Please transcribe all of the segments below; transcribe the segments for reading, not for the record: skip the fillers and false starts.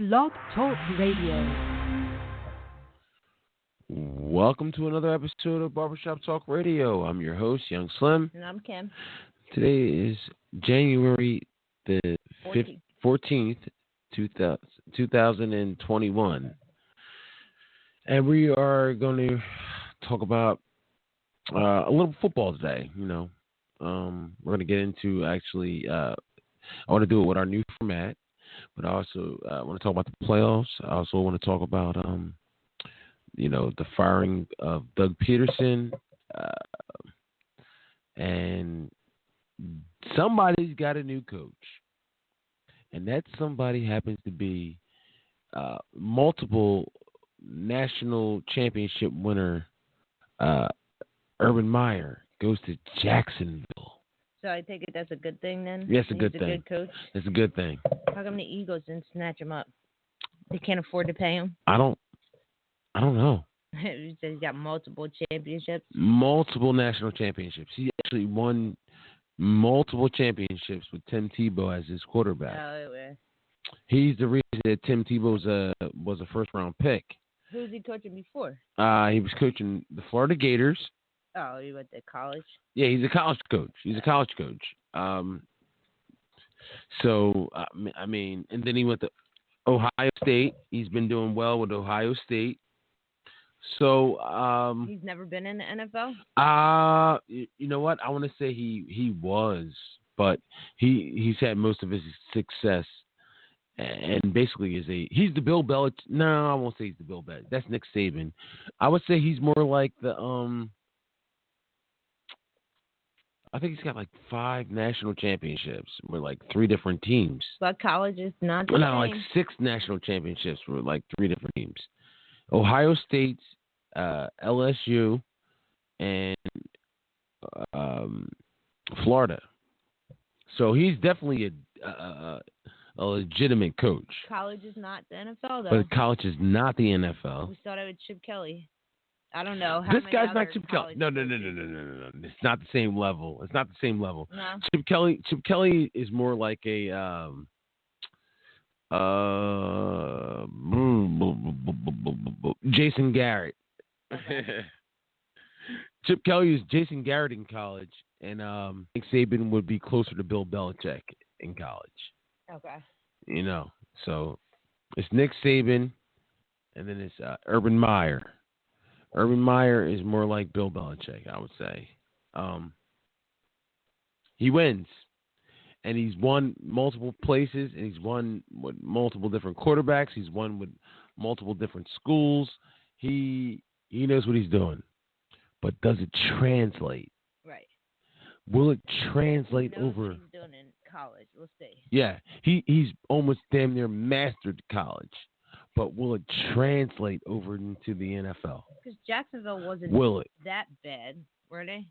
Blog Talk Radio. Welcome to another episode of Barbershop Talk Radio. I'm your host, Young Slim. And I'm Kim. Today is January the 14th, 2021. And we are going to talk about a little football today. We're going to get into I want to do it with our new format, but I also want to talk about the playoffs. I also want to talk about the firing of Doug Peterson, and somebody's got a new coach, and that somebody happens to be multiple national championship winner Urban Meyer goes to Jacksonville. So I take it that's a good thing then? Yes, a good thing. He's a good coach? It's a good thing. How come the Eagles didn't snatch him up? They can't afford to pay him? I don't know. He said he's got multiple championships. Multiple national championships. He actually won multiple championships with Tim Tebow as his quarterback. Oh, yeah. He's the reason that Tim Tebow was a first-round pick. Who was he coaching before? He was coaching the Florida Gators. Oh, he went to college? Yeah, he's a college coach. And then he went to Ohio State. He's been doing well with Ohio State. So he's never been in the NFL? You know what? I want to say he was, but he's had most of his success, and basically he's the Bill Belichick. No, I won't say he's the Bill Belichick. That's Nick Saban. I would say he's more like the I think he's got like 5 national championships with like 3 different teams. But college is not the same. Like 6 national championships with like 3 different teams. Ohio State, LSU, and Florida. So he's definitely a legitimate coach. College is not the NFL, though. But college is not the NFL. We started with Chip Kelly. I don't know. This guy's not Chip Kelly. No. It's not the same level. No. Chip Kelly is more like a Jason Garrett. Okay. Chip Kelly is Jason Garrett in college, and Nick Saban would be closer to Bill Belichick in college. Okay. So it's Nick Saban, and then it's Urban Meyer. Urban Meyer is more like Bill Belichick, I would say. He wins, and he's won multiple places, and he's won with multiple different quarterbacks. He's won with multiple different schools. He knows what he's doing, but does it translate? Right. Will it translate he knows over? What he's doing in college. We'll see. Yeah, he's almost damn near mastered college. But will it translate over into the NFL? Because Jacksonville wasn't that bad, were they?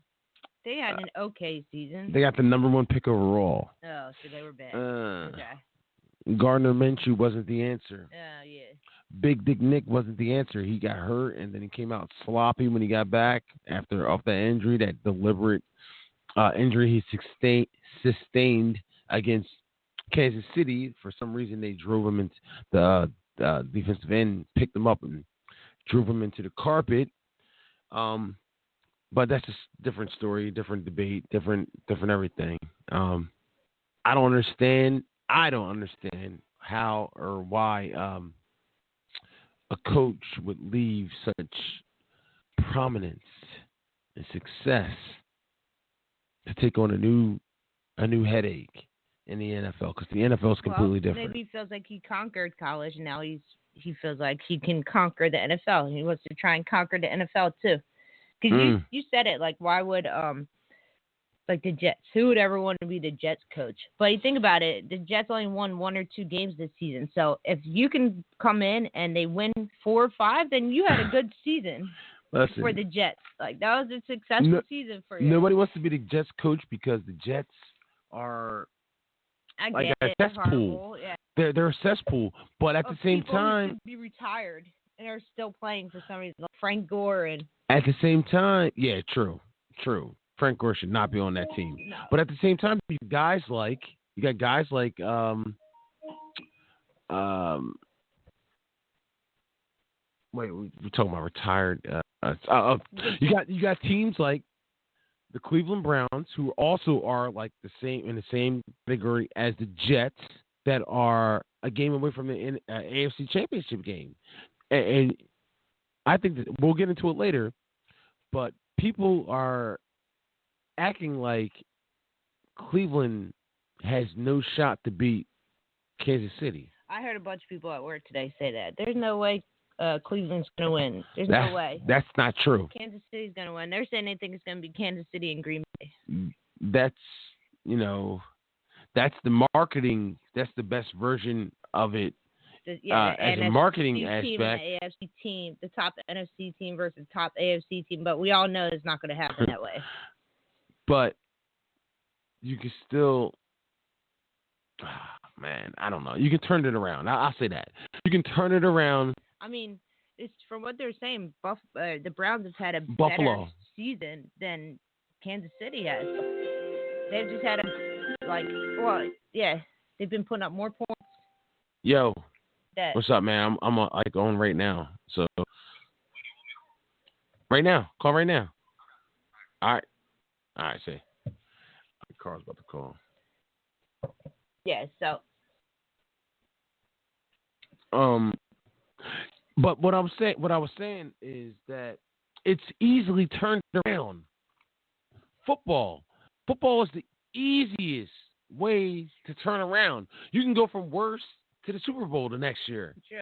They had an okay season. They got the number 1 pick overall. Oh, so they were bad. Okay. Gardner Minshew wasn't the answer. Oh, yeah. Big Dick Nick wasn't the answer. He got hurt, and then he came out sloppy when he got back off that injury, that deliberate injury he sustained against Kansas City. For some reason, they drove him into the defensive end, picked him up and drove him into the carpet. But that's just a different story, different debate, different everything. I don't understand how or why a coach would leave such prominence and success to take on a new headache in the NFL, because the NFL is completely different. Maybe he feels like he conquered college, and now he feels like he can conquer the NFL. He wants to try and conquer the NFL too. Because you said it, like, why would like the Jets? Who would ever want to be the Jets coach? But you think about it, the Jets only won 1 or 2 games this season. So if you can come in and they win 4 or 5, then you had a good season. Listen, for the Jets. Like, that was a successful season for you. Nobody wants to be the Jets coach because the Jets are like a cesspool. Yeah. They're a cesspool, but at the same time, should be retired and are still playing for some reason. Like Frank Gore and. At the same time, yeah, true. Frank Gore should not be on that team. No. But at the same time, you got guys like Wait, we're talking about retired. You got teams like the Cleveland Browns, who also are like the same category as the Jets, that are a game away from the AFC Championship game, and I think that we'll get into it later, but people are acting like Cleveland has no shot to beat Kansas City. I heard a bunch of people at work today say that. There's no way Cleveland's going to win. No way. That's not true. Kansas City's going to win. They're saying they think it's going to be Kansas City and Green Bay. That's the marketing. That's the best version of it. As a marketing aspect. The AFC team, the top NFC team versus top AFC team, but we all know it's not going to happen that way. But you can still, man, I don't know. You can turn it around. I'll say that. You can turn it around. I mean, it's from what they're saying, the Browns have had a Buffalo better season than Kansas City has. They've just had they've been putting up more points. Yo, what's up, man? I'm like on right now. So right now, call right now. All right, say. Carl's about to call. Yeah, so. But what I was saying is that it's easily turned around. Football is the easiest way to turn around. You can go from worst to the Super Bowl the next year. Sure.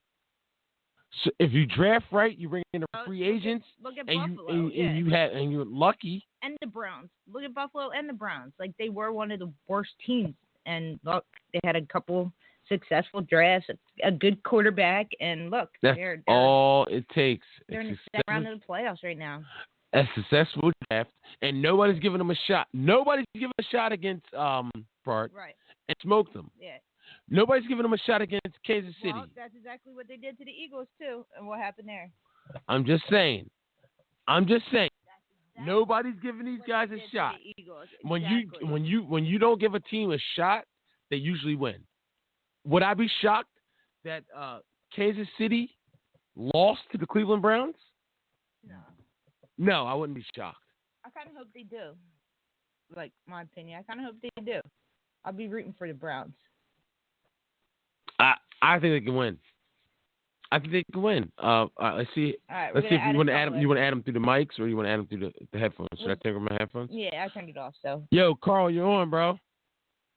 So if you draft right, you bring in the free agents, look at and Buffalo, and you're lucky. And the Browns. Look at Buffalo and the Browns. Like, they were one of the worst teams, and look, they had a couple successful drafts, a good quarterback, and look, they're all it takes. They're in the second round of the playoffs right now. A successful draft, and nobody's giving them a shot. Nobody's giving a shot against Bart, right, and smoked them. Yeah. Nobody's giving them a shot against Kansas City. Well, that's exactly what they did to the Eagles too, and what happened there. I'm just saying. Exactly nobody's giving these guys a shot. Exactly. When you don't give a team a shot, they usually win. Would I be shocked that Kansas City lost to the Cleveland Browns? No, I wouldn't be shocked. I kind of hope they do. Like, my opinion, I kind of hope they do. I'll be rooting for the Browns. I think they can win. Let's see. All right, let's see if you want to add them. You want to add them through the mics, or you want to add them through the headphones? Should I take my headphones? Yeah, I turned it off. So. Yo, Carl, you're on, bro.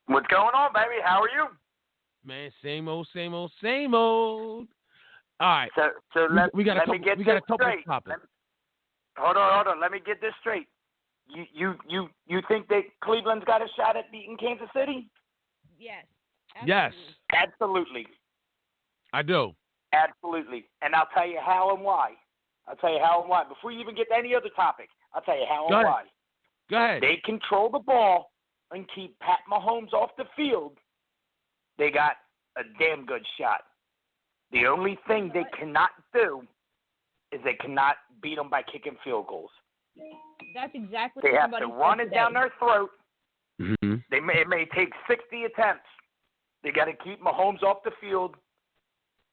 What's going on, baby? How are you? Man, same old. All right. So we got a couple straight. topics. Hold on. Let me get this straight. You think that Cleveland's got a shot at beating Kansas City? Yes. Yes. Absolutely. I do. Absolutely. And I'll tell you how and why. Before you even get to any other topic, I'll tell you how and why. Go ahead. They control the ball and keep Pat Mahomes off the field. They got a damn good shot. The only thing they cannot do is they cannot beat them by kicking field goals. That's exactly they what have to run it down their throat. Mm-hmm. It may take 60 attempts. They got to keep Mahomes off the field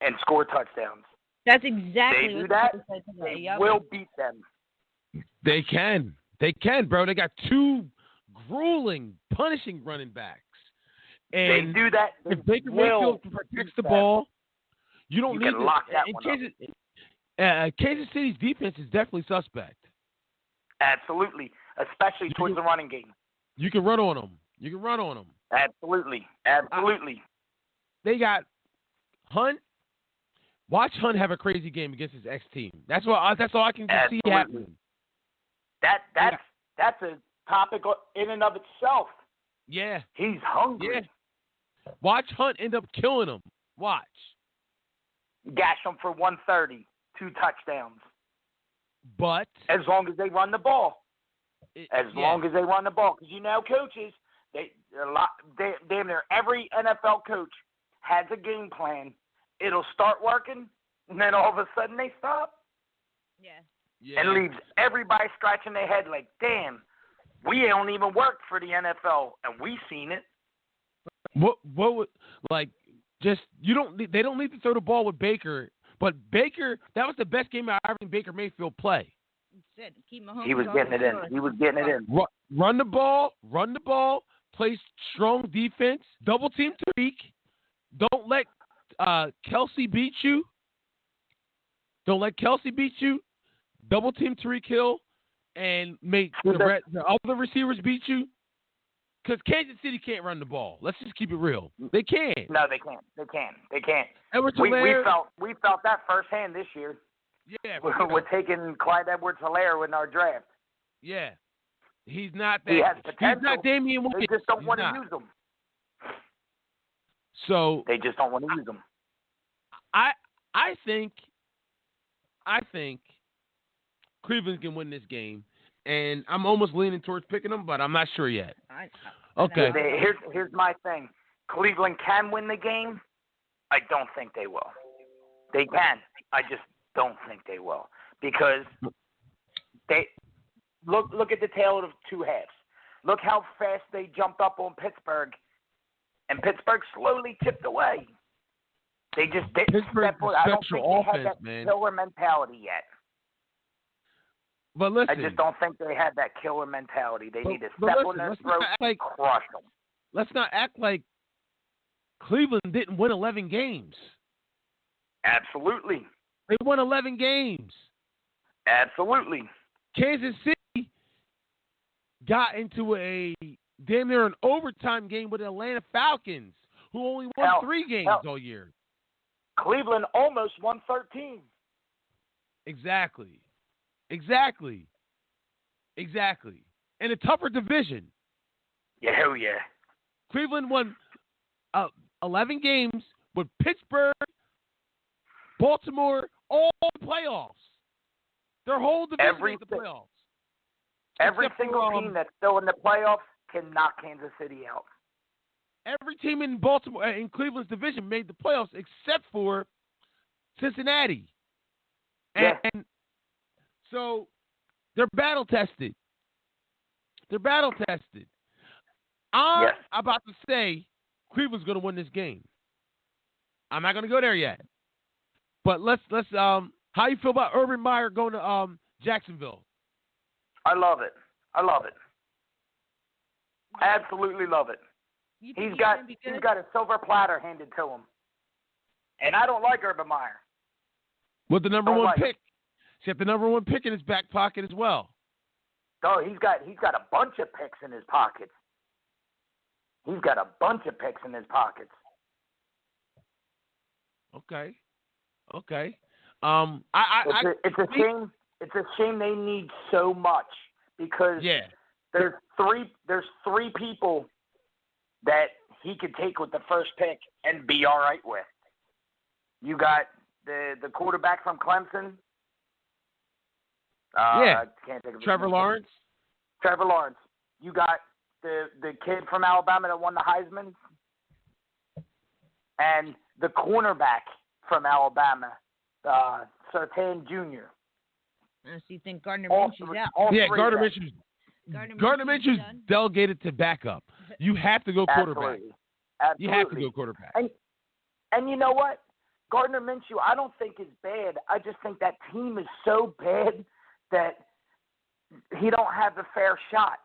and score touchdowns. That's exactly they what do that. They will beat them. They can, bro. They got two grueling, punishing running backs. And they do that. If Baker Mayfield protects the ball, you don't need to lock that one up. Kansas City's defense is definitely suspect. Absolutely, especially towards the running game. You can run on them. Absolutely. They got Hunt. Watch Hunt have a crazy game against his ex-team. That's all I can see happening. That's a topic in and of itself. Yeah. He's hungry. Yeah. Watch Hunt end up killing him. Watch. Gash him for 130, 2 touchdowns. But as long as they run the ball. Long as they run the ball. Because coaches, damn near every NFL coach has a game plan. It'll start working, and then all of a sudden they stop. Yeah. And leaves everybody scratching their head like, damn, we don't even work for the NFL, and we seen it. What would, like, just, they don't need to throw the ball with Baker But Baker, that was the best game I ever seen Baker Mayfield play. He was getting it in. He was getting it in. Run the ball, play strong defense, double team Tariq. Don't let Kelsey beat you. Double team Tariq Hill and make the other receivers beat you. Because Kansas City can't run the ball. Let's just keep it real. They can't. No, they can't. They can't. We felt that firsthand this year. Yeah. We're taking Clyde Edwards-Helaire in our draft. Yeah. He's not that. He has potential. He's not Damian Williams. They just don't want to use him. So they just don't want to use him. I think Cleveland can win this game, and I'm almost leaning towards picking them, but I'm not sure yet. Okay. Here's my thing. Cleveland can win the game. I don't think they will. They can. I just don't think they will, because they look at the tale of two halves. Look how fast they jumped up on Pittsburgh, and Pittsburgh slowly chipped away. They just didn't step forward. I don't think they had that killer mentality yet. But listen, I just don't think they had that killer mentality. They need to step on their throat and crush them. Let's not act like Cleveland didn't win 11 games. Absolutely. They won 11 games. Absolutely. Kansas City got into a damn near an overtime game with the Atlanta Falcons, who only won 3 games all year. Cleveland almost won 13. Exactly. In a tougher division. Yeah, hell yeah. Cleveland won 11 games with Pittsburgh, Baltimore, all the playoffs. Their whole division made the playoffs. Every single team that's still in the playoffs can knock Kansas City out. Every team in Baltimore, in Cleveland's division, made the playoffs except for Cincinnati. And so they're battle tested. I'm about to say Cleveland's going to win this game. I'm not going to go there yet. But let's how you feel about Urban Meyer going to Jacksonville? I love it. Absolutely love it. He's got a silver platter handed to him. And I don't like Urban Meyer. With the number one pick. He's got the number one pick in his back pocket as well. Oh, he's got a bunch of picks in his pockets. Okay. It's a shame. It's a shame they need so much, because there's three people that he could take with the first pick and be all right with. You got the quarterback from Clemson. I can't think of Trevor Lawrence. You got the kid from Alabama that won the Heisman, and the cornerback from Alabama, Surtain Jr. So you think Gardner Minshew's out? Gardner Minshew's delegated to backup. You have to go quarterback. Absolutely. You have to go quarterback. And you know what? Gardner Minshew, I don't think is bad. I just think that team is so bad that he don't have a fair shot.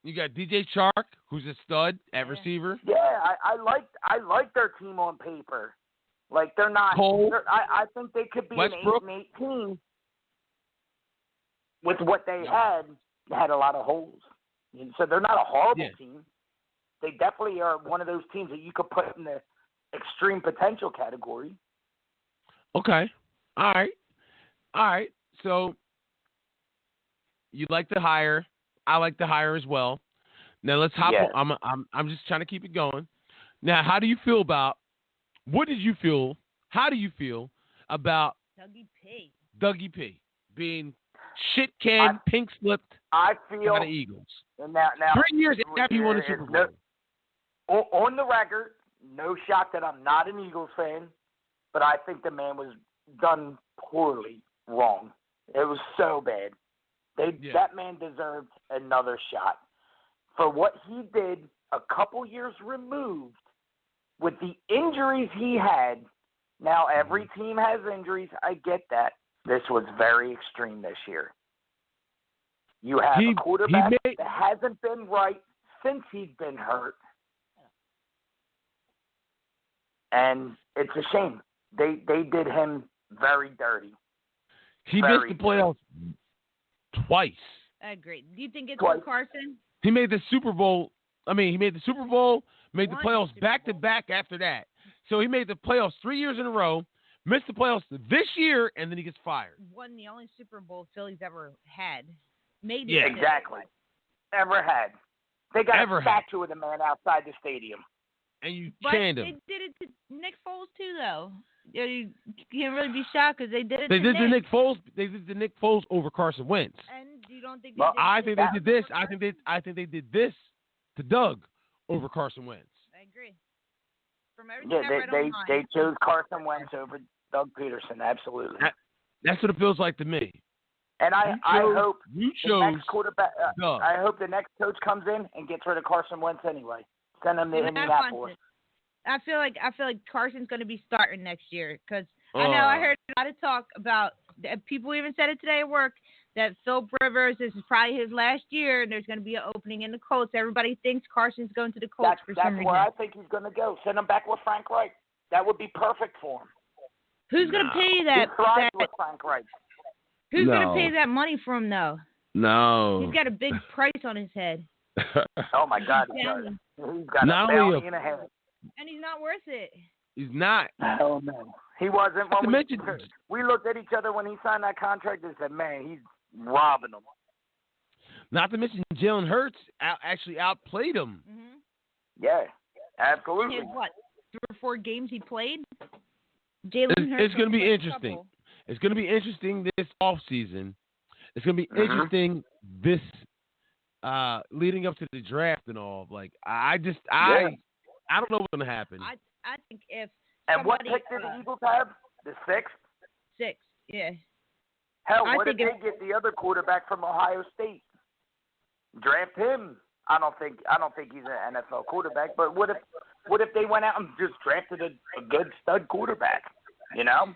You got DJ Chark, who's a stud at receiver. Yeah, I like their team on paper. Like, they're not. I think they could be Westbrook. an 8-8 team. With what they had a lot of holes. So they're not a horrible team. They definitely are one of those teams that you could put in the extreme potential category. Okay. All right. So you like the hire. I like the hire as well. Now let's hop on. I'm just trying to keep it going. Now, how do you feel about how do you feel about Dougie P being shit can pink slipped I feel by the Eagles? Now 3 years after he won the Super Bowl. On the record, no shock that I'm not an Eagles fan, but I think the man was done poorly wrong. It was so bad. That man deserved another shot. For what he did a couple years removed with the injuries he had Now, every team has injuries. I get that. This was very extreme this year. You have a quarterback that hasn't been right since he's been hurt. And it's a shame. They did him very dirty. He missed the playoffs twice. I agree. Do you think it's for Carson? He made the Super Bowl. He made the Super Bowl, made the playoffs back-to-back after that. So he made the playoffs 3 years in a row, missed the playoffs this year, and then he gets fired. Won the only Super Bowl Phillies ever had. Made it. Exactly. Ever had. They got a statue of the man outside the stadium. And you channed him. They did it to Nick Foles, too, though. You can't really be shocked because they did it They did the Nick Foles over Carson Wentz. And you don't think I think they did this. I think they did this to Doug over Carson Wentz. I agree. From everything I read online, they chose Carson Wentz over Doug Peterson. Absolutely. That's what it feels like to me. And I hope you chose the next quarterback. I hope the next coach comes in and gets rid of Carson Wentz anyway. Send him to Indianapolis. I feel like Carson's going to be starting next year because I know I heard a lot of talk about people even said it today at work that Phil Rivers, this is probably his last year and there's going to be an opening in the Colts. Everybody thinks Carson's going to the Colts for some reason. That's where I think he's going to go. Send him back with Frank Reich. That would be perfect for him. Who's going to pay that? He thrives with Frank Reich. Who's going to pay that money for him though? No. He's got a big price on his head. Oh my God, he does. He's got a bounty in a head. And he's not worth it. He's not. Oh, man. He wasn't. We looked at each other when he signed that contract and said, man, he's robbing them. Not to mention Jalen Hurts actually outplayed him. Mm-hmm. Yeah, absolutely. His, 3 or 4 games he played? Jalen Hurts. It's going to be interesting. It's going to be interesting this offseason. It's going to be interesting this leading up to the draft and all. Like, I don't know what's going to happen. I think if and what pick did the Eagles have? The 6th? 6th, yeah. Hell, what if they get the other quarterback from Ohio State? Draft him. I don't think he's an NFL quarterback. But what if they went out and just drafted a good stud quarterback? You know?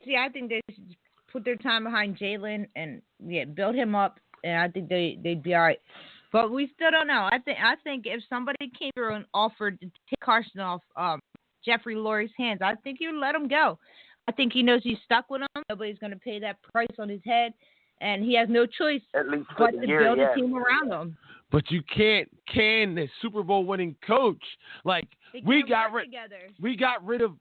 See, I think they should put their time behind Jalen and build him up, and I think they'd be all right. But we still don't know. I think if somebody came through and offered to take Carson off Jeffrey Lurie's hands, I think he would let him go. I think he knows he's stuck with him. Nobody's going to pay that price on his head, and he has no choice at least but to build a team around him. But you can't can the Super Bowl winning coach. Like we got rid of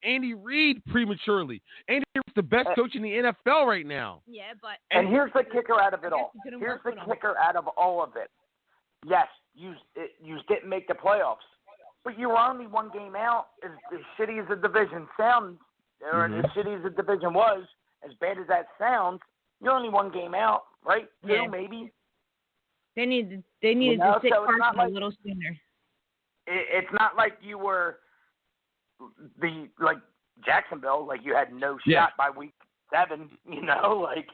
Andy Reid prematurely. Andy Reid's the best coach in the NFL right now. Yeah, but and here's the kicker out of it all. Here's the kicker out of all of it. Yes, you didn't make the playoffs, but you were only 1 game out. As shitty as the division sounds, or as shitty as the division was, as bad as that sounds, you're only 1 game out, right? 2 maybe. They needed to sit Carson a little sooner. It's not like you were Jacksonville, like you had no shot by week 7. You know, like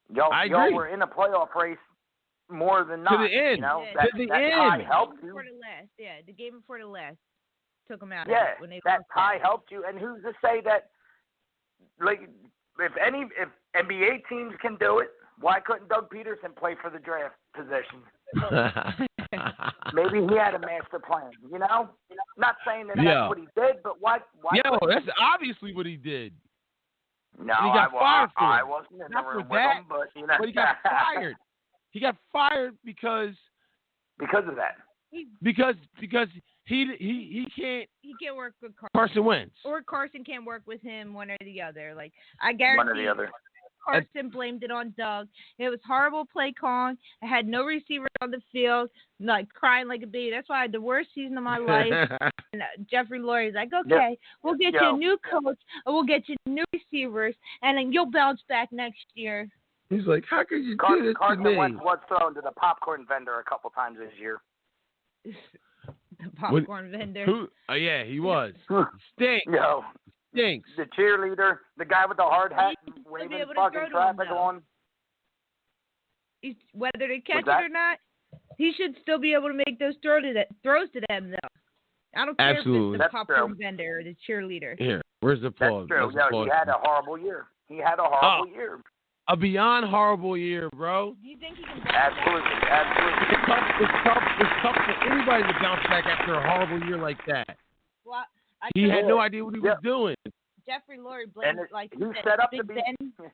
y'all were in a playoff race more than not. To the end. You know, to the end. Helped you. The game before the last took them out. Yeah, when they that tie helped you. And who's to say that? Like, if NBA teams can do it, why couldn't Doug Peterson play for the draft position? Maybe he had a master plan, you know? Not saying that that's what he did, but why that's obviously what he did. No, he got fired for I wasn't in the room with him, but you know. But he got fired. He got fired because of that. Because he can't work with Carson Wentz. Or Carson can't work with him, one or the other. Like, I guarantee one or the other. Carson blamed it on Doug. It was horrible play calling. I had no receivers on the field, like crying like a baby. That's why I had the worst season of my life. And Jeffrey Lurie's like, okay, we'll get you a new coach, and we'll get you new receivers, and then you'll bounce back next year. He's like, how could you do this Carson to me? Wentz was thrown to the popcorn vendor a couple times this year. The popcorn vendor. Who? Oh, yeah, he was. Stinks. Stinks. The cheerleader, the guy with the hard hat, waving fucking traffic on. Whether they catch it or not, he should still be able to make those throws to them, though. I don't care Absolutely. if it's the popcorn vendor or the cheerleader. Here, where's the applause? That's true. No, he had a horrible year. He had a horrible year. A beyond horrible year, bro. Do you think he can Absolutely. It's tough for anybody to bounce back after a horrible year like that. Well, he had no idea what he was doing. Jeffrey Lurie blamed, like he set up Big to be. Ben.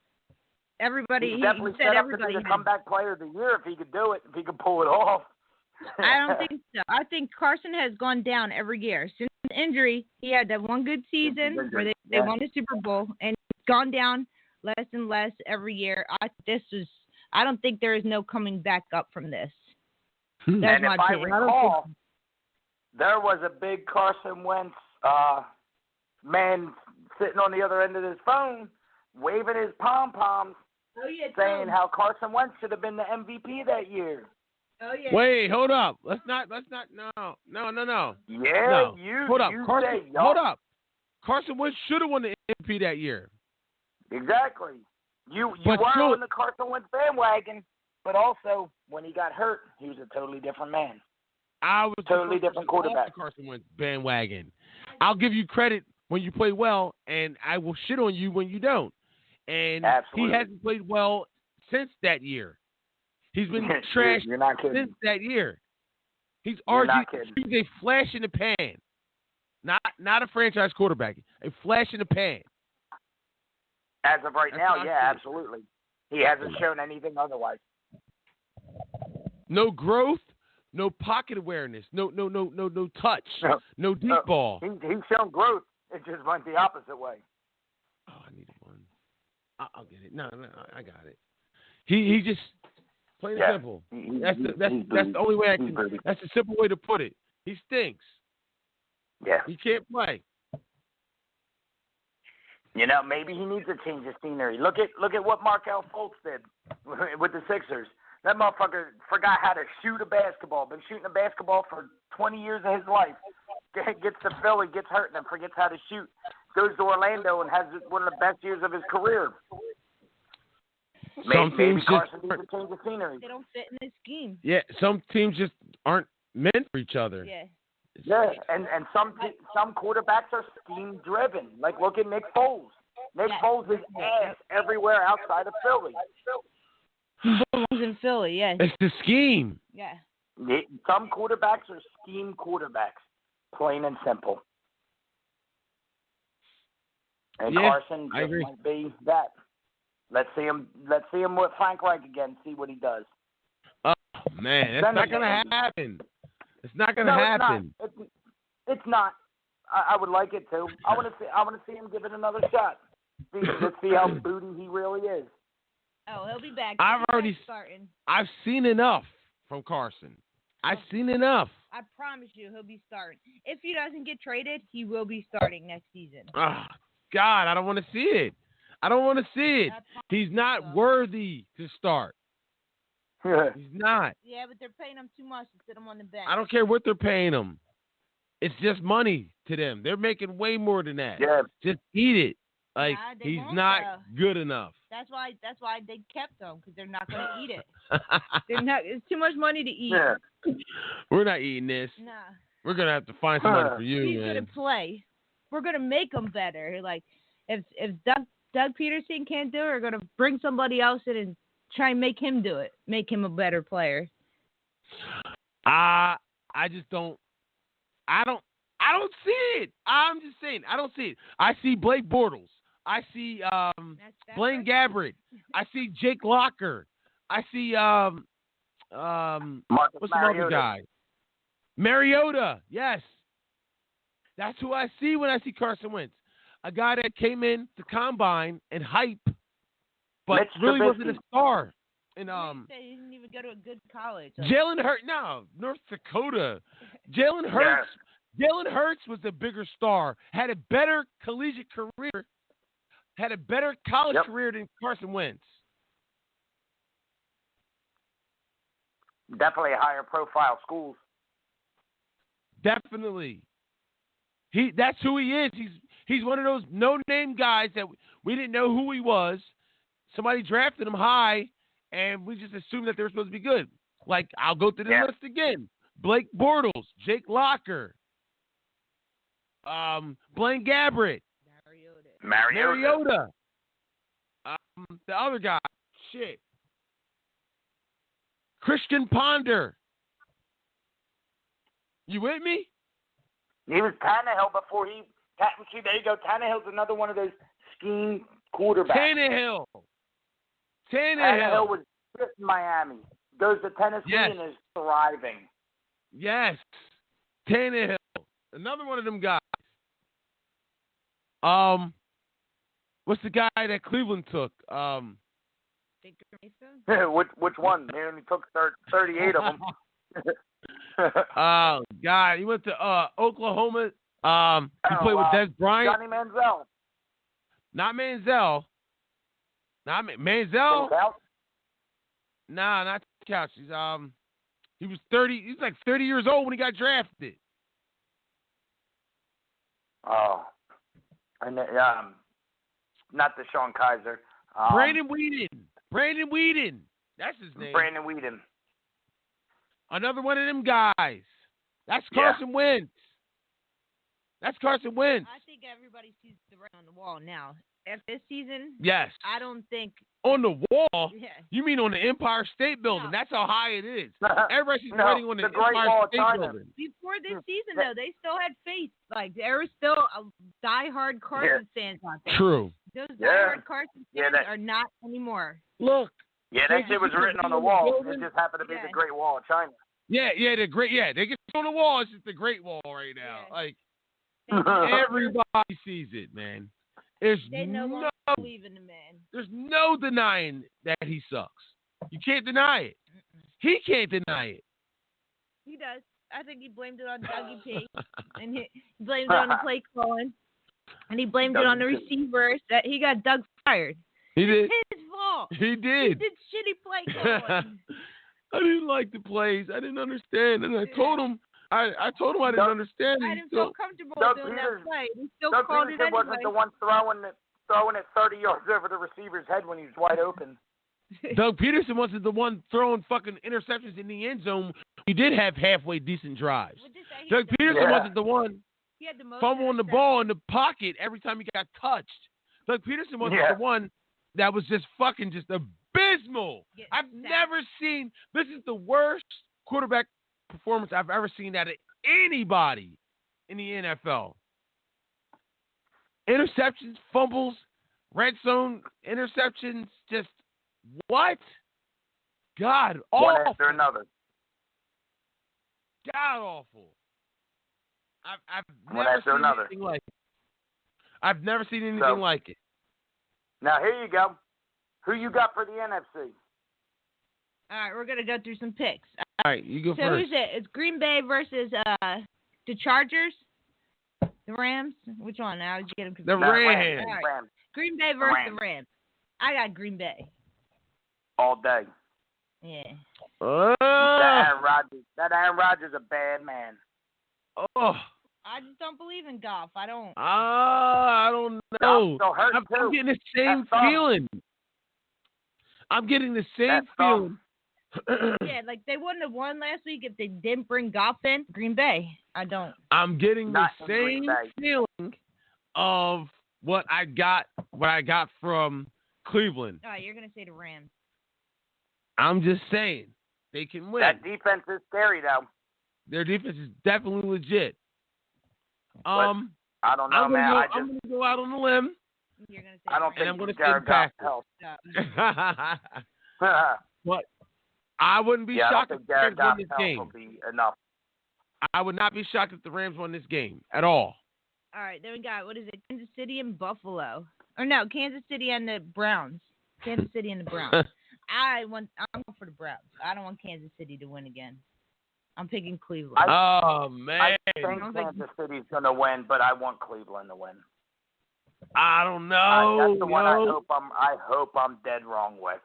Everybody, he definitely said set up everybody to be the comeback player of the year if he could do it, if he could pull it off. I don't think so. I think Carson has gone down every year. Since his injury, he had that one good season where they won the Super Bowl, and it's gone down less and less every year. I don't think there is no coming back up from this. That's and if I recall, there was a big Carson Wentz man sitting on the other end of his phone, waving his pom-poms, saying how Carson Wentz should have been the MVP that year. Oh, yeah. Wait, hold up. Let's not. No. Yeah, no. you. Hold up, you Carson. say, Hold up. Carson Wentz should have won the MVP that year. Exactly. You were on the Carson Wentz bandwagon, but also when he got hurt, he was a totally different man. I was totally different quarterback. Off the Carson Wentz bandwagon. I'll give you credit when you play well, and I will shit on you when you don't. And Absolutely. He hasn't played well since that year. He's been trashed since that year. He's a flash in the pan. Not a franchise quarterback. A flash in the pan. As of right now, yeah, absolutely. He hasn't shown anything otherwise. No growth, no pocket awareness, no touch, no deep ball. He's shown growth. It just went the opposite way. Oh, I need one. I'll get it. No, I got it. He just plain and simple. That's the only way I can. That's the simple way to put it. He stinks. Yeah. He can't play. You know, maybe he needs to change the scenery. Look at what Markelle Fultz did with the Sixers. That motherfucker forgot how to shoot a basketball. Been shooting a basketball for 20 years of his life. Gets to Philly, gets hurt, and then forgets how to shoot. Goes to Orlando and has one of the best years of his career. Maybe Carson needs to change the scenery. They don't fit in this scheme. Yeah, some teams just aren't meant for each other. Yeah. Yeah, and some quarterbacks are scheme driven. Like look at Nick Foles. Nick Foles is ass everywhere outside of Philly. He's in Philly, yeah. It's the scheme. Yeah. Some quarterbacks are scheme quarterbacks, plain and simple. And Carson just might be that. Let's see him with Frank Reich again. See what he does. Oh man, that's not gonna happen. It's not going to happen. It's not. I would like it to. I want to see him give it another shot. Let's see how booty he really is. Oh, he'll be back. I've seen enough from Carson. I've seen enough. I promise you, he'll be starting. If he doesn't get traded, he will be starting next season. Oh, God, I don't want to see it. I don't want to see it. He's not worthy to start. He's not. Yeah, but they're paying him too much to sit him on the bench. I don't care what they're paying him. It's just money to them. They're making way more than that. Yeah. Just eat it. Like he's not good enough. That's why they kept him, because they're not going to eat it. It's too much money to eat. Yeah. We're not eating this. Nah. We're gonna have to find somebody for you. He's gonna play. We're gonna make him better. Like if Doug Peterson can't do it, we're gonna bring somebody else in and try and make him do it. Make him a better player. I just don't. I don't see it. I'm just saying. I don't see it. I see Blake Bortles. I see Blaine Gabbert. I see Jake Locker. I see what's the other guy? Mariota. Yes. That's who I see when I see Carson Wentz. A guy that came in to combine and hype, but really wasn't a star. And he didn't even go to a good college. Jalen Hurts, North Dakota. Jalen Hurts. Yeah. Jalen Hurts was the bigger star. Had a better collegiate career. Had a better college career than Carson Wentz. Definitely higher profile schools. Definitely. That's who he is. He's one of those no-name guys that we didn't know who he was. Somebody drafted him high, and we just assumed that they were supposed to be good. Like, I'll go through the list again. Blake Bortles, Jake Locker, Blaine Gabbert. Mariota. The other guy. Shit. Christian Ponder. You with me? He was Tannehill before he. See, there you go. Tannehill's another one of those scheme quarterbacks. Tannehill was just in Miami. Goes to Tennessee and is thriving. Yes. Tannehill. Another one of them guys. What's the guy that Cleveland took? Which one? They only took 38 of them. God, he went to Oklahoma. He played with Des Bryant. Johnny Manziel. Not Manziel. Manziel. Nah, not Couch. He was 30. He's like 30 years old when he got drafted. Oh, and not Deshaun Kaiser. Brandon Weeden. That's his name. Brandon Weeden. Another one of them guys. That's Carson Wentz. I think everybody sees the writing on the wall now. After this season, yes. I don't think on the wall. Yeah. You mean on the Empire State Building? No. That's how high it is. Everybody sees writing on the Empire State Building. Before this season, though, they still had faith. Like there were still diehard Carson fans out there. True. Those diehard Carson fans are not anymore. Look. Yeah, that shit was written on the wall. It just happened to be the Great Wall of China. Yeah, the great. Yeah, they get on the wall. It's just the Great Wall right now. Yeah. Like everybody sees it, man. They no longer believe in the man. There's no denying that he sucks. You can't deny it. He can't deny it. He does. I think he blamed it on Dougie P. And he blamed it on the play calling. And he blamed it on the receivers that he got Doug fired. He did. It's his fault. He did. He did shitty play calling. I didn't like the plays. I didn't understand. And I told him I told him I didn't understand. I didn't feel comfortable doing that play. He still called it anyway. Wasn't the one throwing it 30 yards over the receiver's head when he was wide open. Doug Peterson wasn't the one throwing fucking interceptions in the end zone. He did have halfway decent drives. Doug Peterson wasn't the one fumbling the ball in the pocket every time he got touched. Doug Peterson wasn't the one that was just fucking just abysmal. I've never seen – this is the worst quarterback performance I've ever seen out of anybody in the NFL. Interceptions, fumbles, red zone interceptions, just what? God awful. One after another. God awful. I've one never after seen another. anything like it. I've never seen anything like it. Now here you go. Who you got for the NFC? All right, we're gonna go through some picks. All right, you go first. So who's it? It's Green Bay versus the Chargers, the Rams. Which one? Now did you get them? The Rams. Right. Green Bay versus the Rams. I got Green Bay. All day. Yeah. That Aaron Rodgers a bad man. Oh. I just don't believe in golf. I don't. I don't know. I'm getting the same feeling. I'm getting the same feeling. Yeah, like they wouldn't have won last week if they didn't bring Goff in. Green Bay. I don't. I'm getting the same feeling of what I got from Cleveland. Oh, you're gonna say the Rams. I'm just saying they can win. That defense is scary though. Their defense is definitely legit. I don't know, man. I'm gonna go out on a limb. You're gonna say I don't think I'm gonna Jared Goff helps. But I wouldn't be shocked if the Rams won this game. Will be enough. I would not be shocked if the Rams won this game at all. All right, then we got, what is it, Kansas City and Buffalo. Or no, Kansas City and the Browns. Kansas City and the Browns. I'm going for the Browns. I don't want Kansas City to win again. I'm picking Cleveland. Oh, man. I think Kansas City's going to win, but I want Cleveland to win. I don't know. That's the one I hope I'm dead wrong with.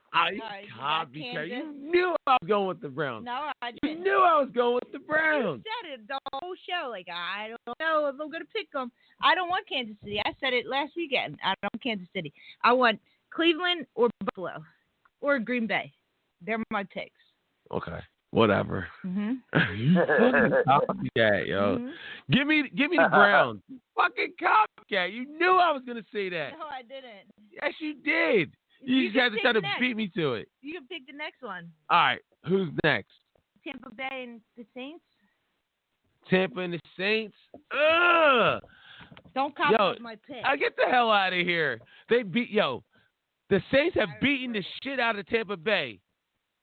You knew I was going with the Browns. No, I didn't. You knew I was going with the Browns. You said it the whole show. Like, I don't know if I'm going to pick them. I don't want Kansas City. I said it last weekend. I don't want Kansas City. I want Cleveland or Buffalo or Green Bay. They're my picks. Okay. Whatever. You fucking copycat, yo. Mm-hmm. Give me the Browns. Fucking copycat. You knew I was gonna say that. No, I didn't. Yes, you did. You just had to try to beat me to it. You can pick the next one. All right, who's next? Tampa Bay and the Saints. Tampa and the Saints. Ugh. Don't copy my pick. I get the hell out of here. They beat The Saints have beaten the shit out of Tampa Bay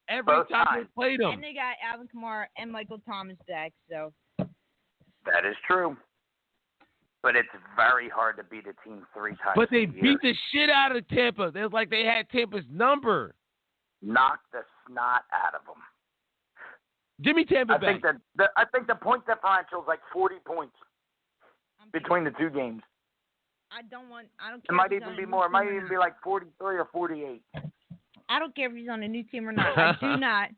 every time they played them. And they got Alvin Kamara and Michael Thomas back, so. That is true. But it's very hard to beat a team 3 times. But they beat the shit out of Tampa. It was like they had Tampa's number. Knock the snot out of them. Give me Tampa Bay. I think the point differential is like 40 points between the two games. I don't care. It might even be more. It might even be like 43 or 48. I don't care if he's on a new team or not. I do not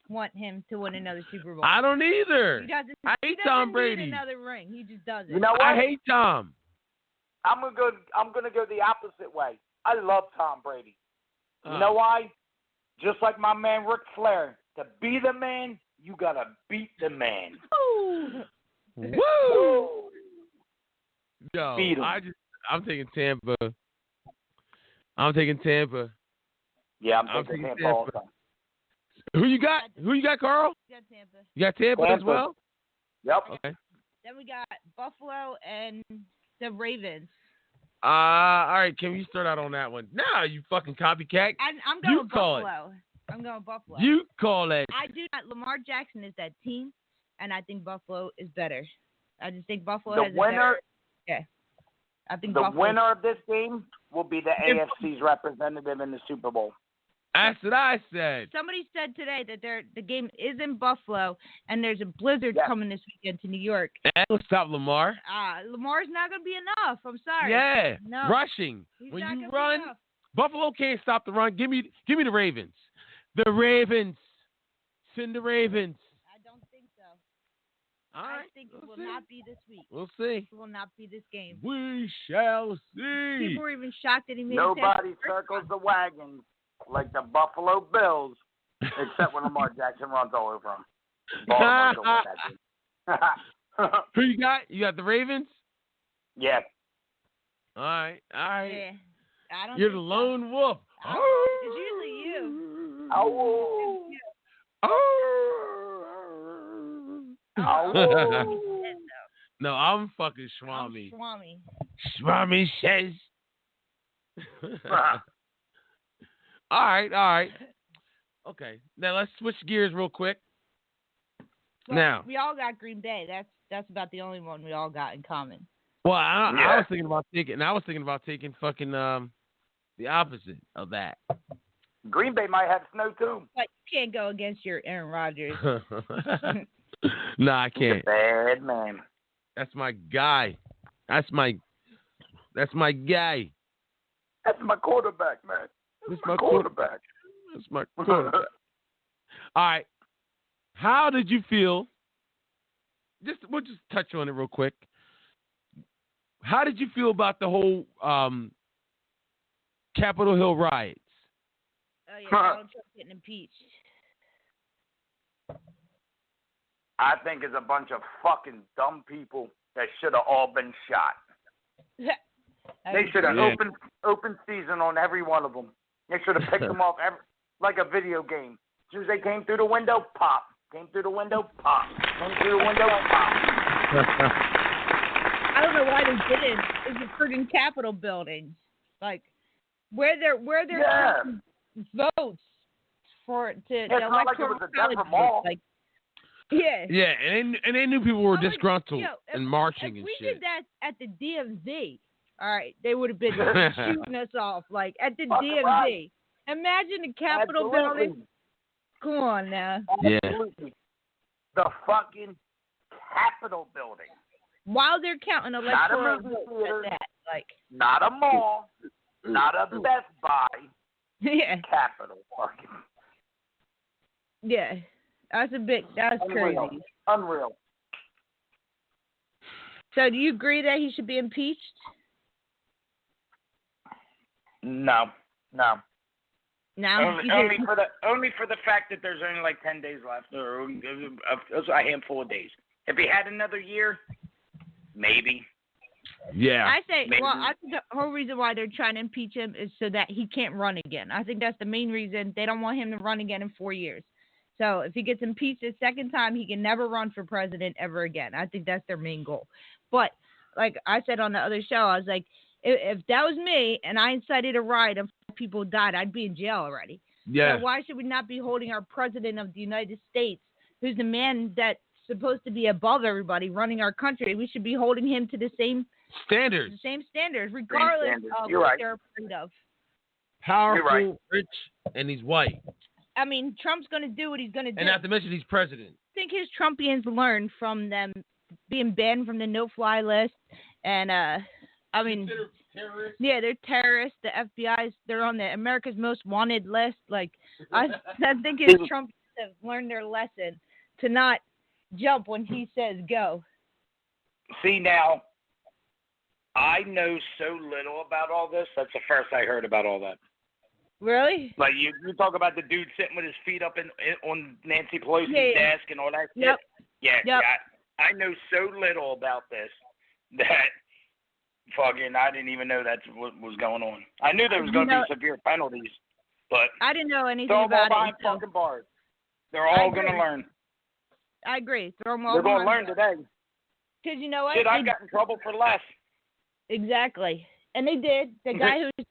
want him to win another Super Bowl. I don't either. I hate Tom Brady. Need another ring. He just doesn't. You know what? I hate Tom. I'm gonna go the opposite way. I love Tom Brady. You know why? Just like my man Ric Flair. To be the man, you gotta beat the man. Woo! Yo, beat him. I'm taking Tampa. I'm taking Tampa. Yeah, I'm taking Tampa also. Who you got? Who you got, Carl? You got Tampa. You got Tampa as well? Yep. Okay. Then we got Buffalo and the Ravens. All right. Can we start out on that one? Nah, you fucking copycat. I'm going Buffalo. I'm going Buffalo. You call it. I do not. Lamar Jackson is that team, and I think Buffalo is better. I just think Buffalo has a better. Yeah. I think the winner of this game will be the AFC's representative in the Super Bowl. That's what I said. Somebody said today that the game is in Buffalo, and there's a blizzard coming this weekend to New York. That'll stop Lamar. Lamar's not going to be enough. I'm sorry. Yeah. No. Rushing. He's when not you run, Buffalo can't stop the run. Give me the Ravens. The Ravens. Send the Ravens. I don't think so. All right. I think it will not be this week. We'll see. It will not be this game. We shall see. People were even shocked that he made Nobody circles the wagons like the Buffalo Bills, except when Lamar Jackson runs all over them. Who you got? You got the Ravens? Yeah. All right. Yeah. I don't You're the lone wolf. It's usually you. Oh. No, I'm fucking Swami. Swami. Swami says. All right. Okay, now let's switch gears real quick. Well, now we all got Green Bay. That's about the only one we all got in common. Well, I was thinking about taking fucking the opposite of that. Green Bay might have snow too. But you can't go against your Aaron Rodgers. No, I can't. He's a bad man. That's my guy. That's my guy. That's my quarterback, man. That's my quarterback. That's my quarterback. All right. How did you feel? We'll just touch on it real quick. How did you feel about the whole Capitol Hill riots? Oh yeah, Donald Trump getting impeached. I think it's a bunch of fucking dumb people that should have all been shot. They should have open season on every one of them. They should have picked them off like a video game. As soon as they came through the window, pop. Came through the window, pop. Came through the window, pop. I don't know why they didn't. It's a friggin' Capitol building, like where they're votes for to the electoral college. Like, yeah, and they knew people were disgruntled and marching and shit. If we did that at the DMV, all right, they would have been shooting us off. Like at the DMV. Right. Imagine the Capitol building. Come on now. Absolutely. The fucking Capitol building. While they're counting electoral votes at that, like not a mall, not a Best Buy. Yeah. Capitol fucking. Yeah. That's Unreal. crazy. Unreal. So do you agree that he should be impeached? No. Now only for the fact that there's only like 10 days left, or a handful of days. If he had another year, maybe. Yeah. I think maybe. I think the whole reason why they're trying to impeach him is so that he can't run again. I think that's the main reason. They don't want him to run again in 4 years. So if he gets impeached a second time, he can never run for president ever again. I think that's their main goal. But like I said on the other show, I was like, if that was me and I incited a riot and 5 people died, I'd be in jail already. Yeah. So why should we not be holding our president of the United States, who's the man that's supposed to be above everybody, running our country? We should be holding him to the same standards, regardless of You're what right. they're afraid of. Powerful, right. rich, and he's white. I mean, Trump's going to do what he's going to do. And not to mention he's president. I think his Trumpians learned from them being banned from the no-fly list. And, I mean, yeah, they're terrorists. The FBI's, they're on the America's Most Wanted list. Like, I think his Trumpians have learned their lesson to not jump when he says go. See, now, I know so little about all this. That's the first I heard about all that. Really? Like, you talk about the dude sitting with his feet up on Nancy Pelosi's desk and all that Yep. shit. Yeah, Yep. I know so little about this that fucking I didn't even know that's what was going on. I knew there was going to be severe penalties, but I didn't know anything throw them all about behind it. fucking bars. They're all going to learn. I agree. Throw them all They're going to behind learn bars. today. Because you know what? Shit, I got in trouble for less. Exactly. And they did. The guy who was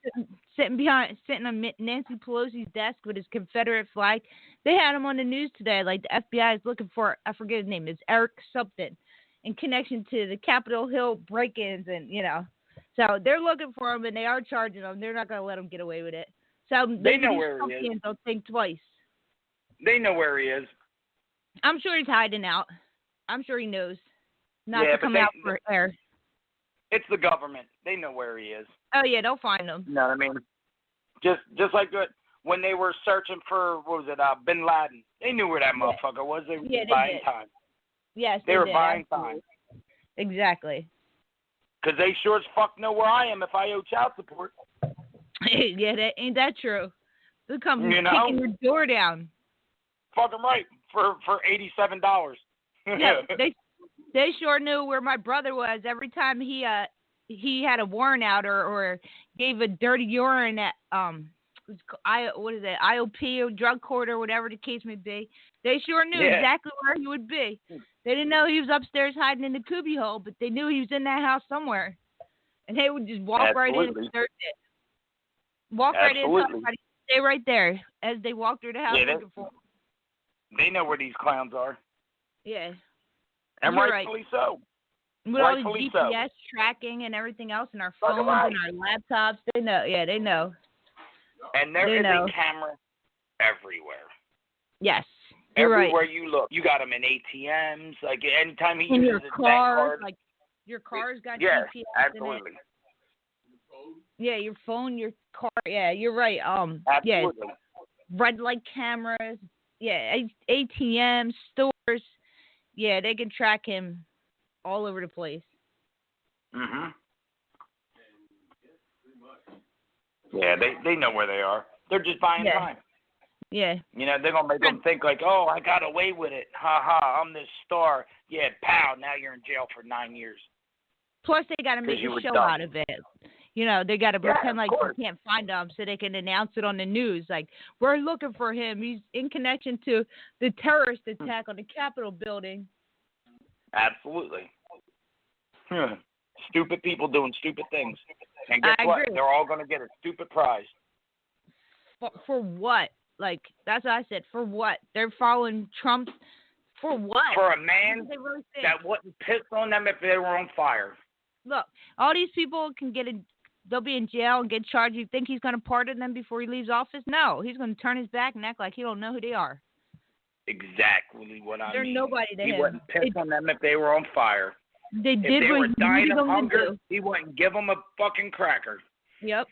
sitting on Nancy Pelosi's desk with his Confederate flag, they had him on the news today. Like, the FBI is looking for, I forget his name, it's Eric something, in connection to the Capitol Hill break-ins and, you know. So they're looking for him, and they are charging him. They're not going to let him get away with it. So they know where he is. They'll think twice. They know where he is. I'm sure he's hiding out. I'm sure he knows not Yeah, to come out for air. It's the government. They know where he is. Oh, yeah, they'll find him. You know what I mean? Just like when they were searching for, what was it, Bin Laden. They knew where that motherfucker was. They were buying time. Yes, they were did, buying absolutely. time. Exactly. Because they sure as fuck know where I am if I owe child support. Yeah, ain't that true? They'll come kicking your door down. Fucking right, for $87. Yeah, they sure knew where my brother was every time he had a warrant out or gave a dirty urine at IOP or drug court or whatever the case may be. They sure knew exactly where he would be. They didn't know he was upstairs hiding in the cubby hole, but they knew he was in that house somewhere. And they would just walk right in and search it. Walk right in and tell everybody, stay right there as they walk through the house looking for him. They know where these clowns are. Yeah. And rightfully so. With all the GPS tracking and everything else in our phones and our laptops, they know. Yeah, they know. And there is a camera everywhere. Yes, you're everywhere right. you look, you got them in ATMs. Like anytime he in uses your his car, bank card, like your car's got GPS in it. Yeah, your phone, your car. Yeah, you're right. Absolutely. Yeah, red light cameras. Yeah, ATMs, stores. Yeah, they can track him all over the place. Mhm. Yeah, they know where they are. They're just buying time. Yeah. You know, they're gonna make them think like, oh, I got away with it. Ha ha, I'm this star. Yeah, pow. Now you're in jail for 9 years. Plus, they got to make a show out of it. You know, they got to pretend like you can't find him so they can announce it on the news. Like, we're looking for him. He's in connection to the terrorist attack on the Capitol building. Absolutely. Stupid people doing stupid things. And guess what? They're all going to get a stupid prize. For what? Like, that's what I said. For what? They're following Trump. For what? For a man that wouldn't piss on them if they were on fire. Look, all these people can they'll be in jail and get charged. You think he's going to pardon them before he leaves office? No, he's going to turn his back and act like he don't know who they are. Exactly what I mean. They're nobody to him. He wouldn't piss on them if they were on fire. They did if they were dying of hunger, do. He wouldn't give them a fucking cracker. Yep.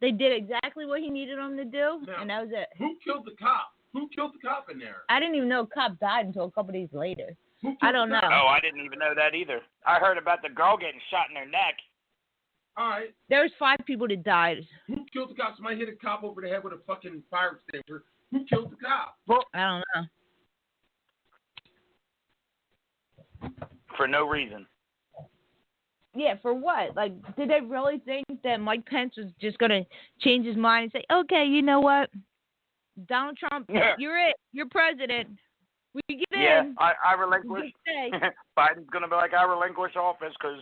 They did exactly what he needed them to do, and that was it. Who killed the cop? Who killed the cop in there? I didn't even know a cop died until a couple days later. I don't know. Oh, I didn't even know that either. I heard about the girl getting shot in her neck. All right. There was 5 people that died. Who killed the cop? Somebody hit a cop over the head with a fucking fire extinguisher. Who killed the cop? Well, I don't know. For no reason. Yeah, for what? Like, did they really think that Mike Pence was just going to change his mind and say, okay, you know what? Donald Trump, you're it. You're president. We get in. Yeah, I relinquish. Stay. Biden's going to be like, I relinquish office because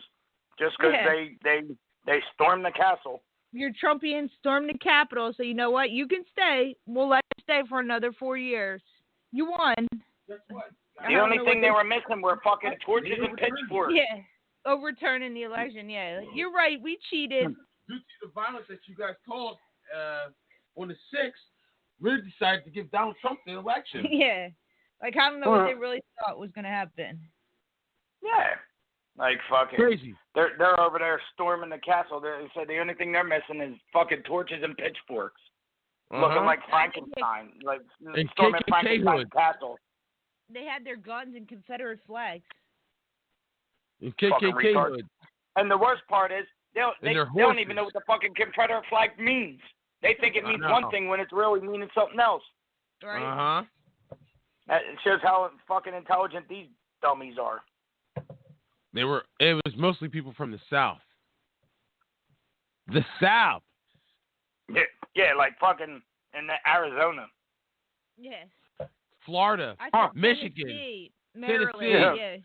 they stormed the castle. Your Trumpians stormed the Capitol, so you know what? You can stay. We'll let you stay for another 4 years. You won. Guess what? The only thing they were missing were fucking torches and pitchforks. Yeah, overturning the election. Yeah, you're right. We cheated. Due to the violence that you guys caused on the 6th, we decided to give Donald Trump the election. Yeah, like I don't know what they really thought was going to happen. Yeah, like fucking crazy. They're over there storming the castle. They said the only thing they're missing is fucking torches and pitchforks, looking like Frankenstein, like storming Frankenstein's castle. They had their guns and Confederate flags. And KKK hood. And the worst part is they don't even know what the fucking Confederate flag means. They think it means one thing when it's really meaning something else. Right. That shows how fucking intelligent these dummies are. It was mostly people from the South. The South. Yeah, like fucking in Arizona. Yes. Florida. Michigan. Maryland. Tennessee. Yeah.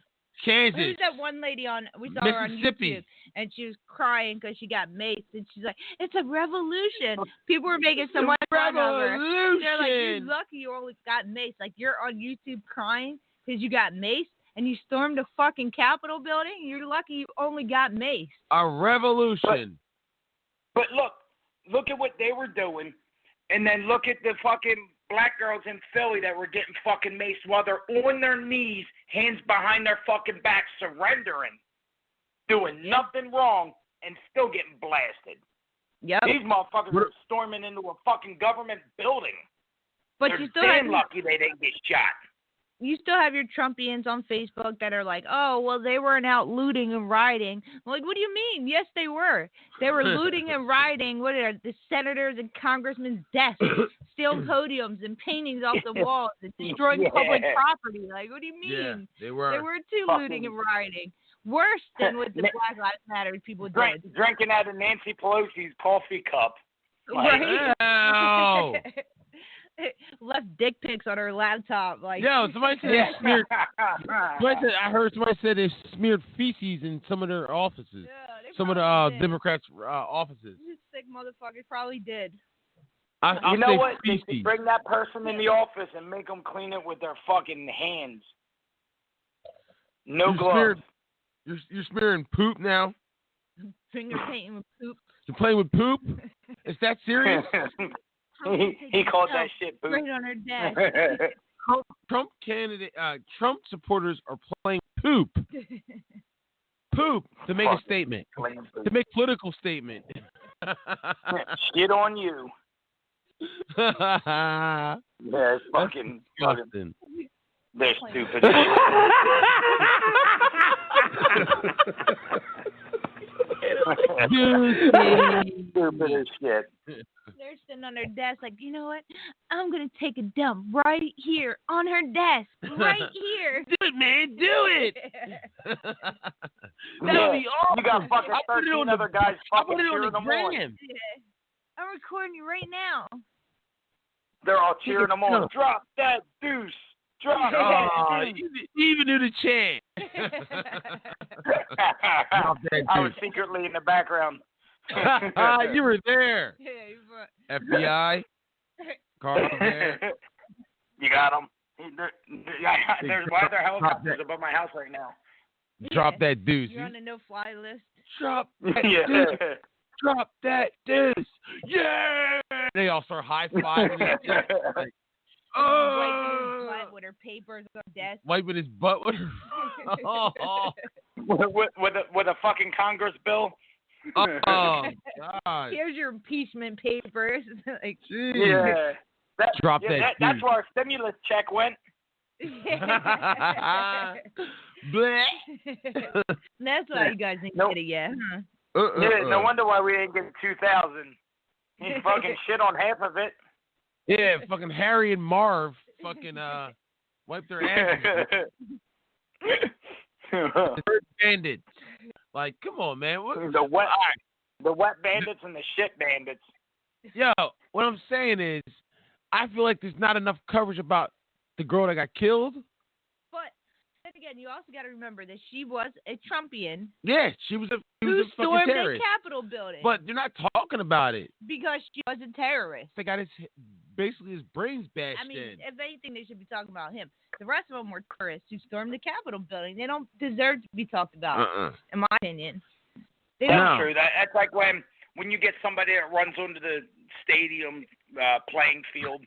Kansas. Who's that one lady we saw her on YouTube, and she was crying because she got maced, and she's like, "It's a revolution." People were making so much fun of her. They're like, "You're lucky you only got maced. Like you're on YouTube crying because you got maced, and you stormed the fucking Capitol building. You're lucky you only got maced." A revolution. But look at what they were doing, and then look at the fucking black girls in Philly that were getting fucking maced while they're on their knees, hands behind their fucking backs, surrendering, doing nothing wrong, and still getting blasted. Yep. These motherfuckers are storming into a fucking government building. But they're you still damn lucky they didn't get shot. You still have your Trumpians on Facebook that are like, oh, well, they weren't out looting and rioting. I'm like, what do you mean? Yes, they were. They were looting and rioting. What are the senators and congressmen's desks, stealing podiums and paintings off the walls and destroying public property? Like, what do you mean? Yeah, they were. They were too looting and rioting. Worse than what the Black Lives Matter people did. Drinking out of Nancy Pelosi's coffee cup. Right. Left dick pics on her laptop. Like, yo, somebody said they smeared. I heard somebody said they smeared feces in some of their offices. Yeah, some of the Democrats' offices. These sick motherfuckers probably did. You know what? They should bring that person in the office and make them clean it with their fucking hands. No gloves. You're smearing poop now? Finger painting with poop. You're playing with poop? Is that serious? He called that shit poop. Right on her desk. Trump supporters are playing poop. Poop to make a statement. To make political statement. Shit on you. Yeah, it's fucking disgusting. They're stupid. Stupid as shit. They're sitting on their desk like, you know what? I'm going to take a dump right here on her desk. Right here. Do it, man. Do it. That'll be awesome. You got fucking 13 other guys fucking cheering them on. Yeah. I'm recording you right now. They're all cheering them on. Drop that deuce. Drop that deuce. You even knew the chant. I was secretly in the background. You were there. FBI. Carl there. You got them. There's why are there helicopters above my house right now? Drop that deuce. You're on the no-fly list. Drop that deuce. Drop that deuce. Yeah. They all start high-fiving. Like, wiping his butt with her papers on desk. Wiping his butt with her. with a fucking Congress bill. Oh God! Here's your impeachment papers. Like, yeah. Drop that. That's where our stimulus check went. That's why you guys didn't get it yet. Huh? Yeah, no wonder why we didn't get 2,000. He fucking shit on half of it. Yeah, fucking Harry and Marv fucking wiped their asses. Dirt bandits. Like, come on, man. The wet bandits and the shit bandits. Yo, what I'm saying is, I feel like there's not enough coverage about the girl that got killed. But then again, you also got to remember that she was a Trumpian. Yeah, she was a who fucking stormed terrorist. the Capitol building. But they're not talking about it. Because she was a terrorist. They got basically his brains bashed in. I mean, if anything, they should be talking about him. The rest of them were terrorists who stormed the Capitol building. They don't deserve to be talked about, in my opinion. That's true. That's like when you get somebody that runs onto the stadium playing field,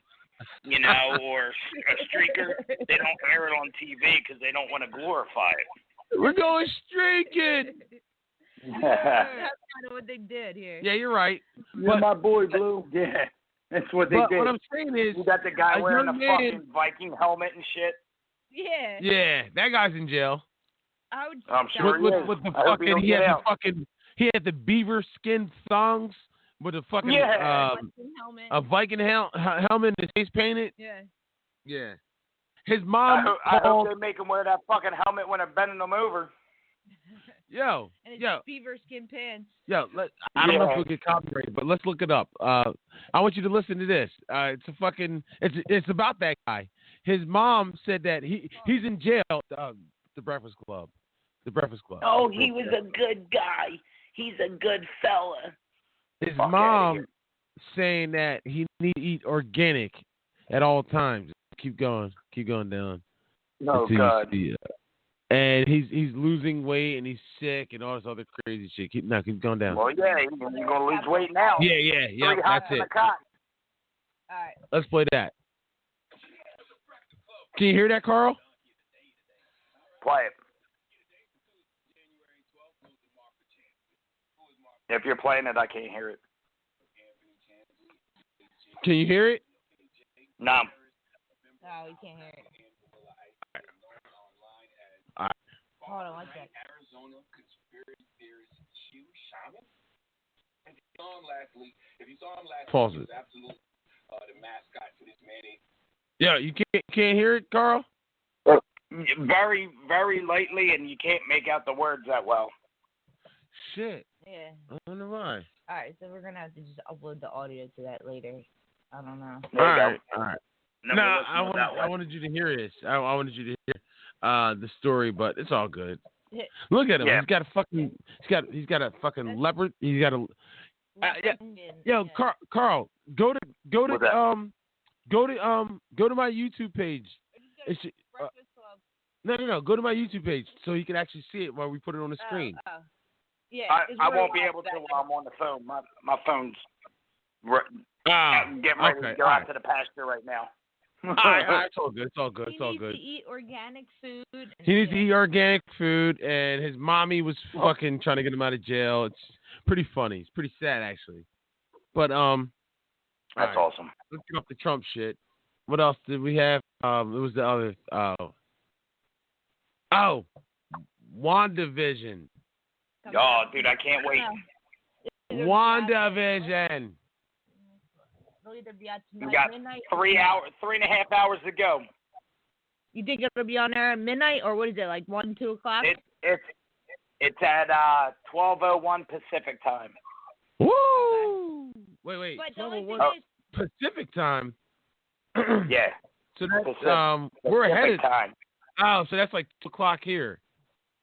you know, or a streaker. They don't air it on TV because they don't want to glorify it. We're going streaking. That's kind of what they did here. Yeah, you're right. You're my boy, Blue. Yeah, that's what they did. What I'm saying is, you got the guy wearing a fucking Viking helmet and shit. Yeah. Yeah, that guy's in jail. I'm sure with the fucking, he had the beaver skin thongs with a fucking a Viking helmet and his face painted. Yeah. Yeah. His mom. I hope they make him wear that fucking helmet when they're bending him over. And his beaver skin pants. I don't know if we'll get copyrighted, but let's look it up. I want you to listen to this. It's about that guy. His mom said that he's in jail. The Breakfast Club. Oh, he was a good guy. He's a good fella. His mom saying that he need to eat organic at all times. Keep going down. No, God. And he's losing weight and he's sick and all this other crazy shit. Keep going down. Well, yeah, he's gonna lose weight now. Yeah. That's it. All right. Let's play that. Can you hear that, Carl? Play it. If you're playing it, I can't hear it. Can you hear it? No. No, you can't hear it. All right. Hold on, one sec. Arizona conspiracy theorist Hugh Shaman. If you saw him last week, Pause he it. was absolutely the mascot for this man. Yeah, you can't hear it, Carl? Very, very lightly, and you can't make out the words that well. Shit. Yeah. I wonder why. All right, so we're gonna have to just upload the audio to that later. I don't know. All right. No, I wanted you to hear this. I wanted you to hear the story, but it's all good. Look at him. Yeah. He's got a fucking leopard. He's got a Carl, go to my YouTube page. No. Go to my YouTube page so you can actually see it while we put it on the screen. Yeah. I won't be able to while I'm on the phone. My phone's getting ready to go out to the pasture right now. All right, it's all good. He needs to eat organic food. He needs to eat organic food, and his mommy was fucking trying to get him out of jail. It's pretty funny. It's pretty sad, actually. But that's awesome. Let's get off the Trump shit. What else did we have? It was the other. WandaVision. Oh, dude, I can't wait. WandaVision. We got 3.5 hours to go. You think it'll be on there at midnight, or what is it, like 1, 2 o'clock? It's at 12:01 Pacific time. Woo! Wait. But the only thing is, Pacific time. Yeah. So that's we're ahead of time. Oh, so that's like 2 o'clock here.